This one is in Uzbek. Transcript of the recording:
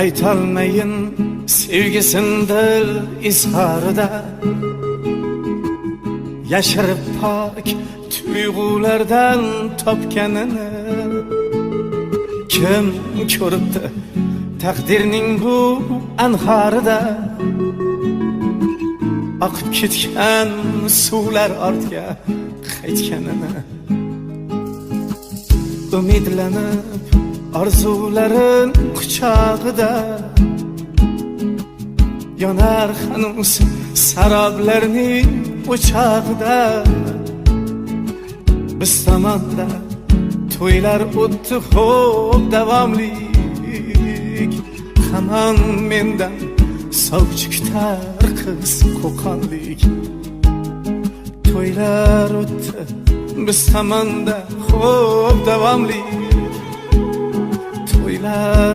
aytolmayin sevgisindir izharida, yashirib pok tuyg'ulardan topganini. Kim ko'ribdi taqdirning bu anharida, oqib ketgan suvlar ortga qaytganini. Umidlanib orzularin quchog'ida, yonar hanuz saroblarning o'chog'ida. Biz tomonda to'ylar o'tdi xo'p davomlik, hamon mendan sovchi kutar qiz qo'qonlik. To'ylar o'tdi biz tomonda xo'p davomlik, to'ylar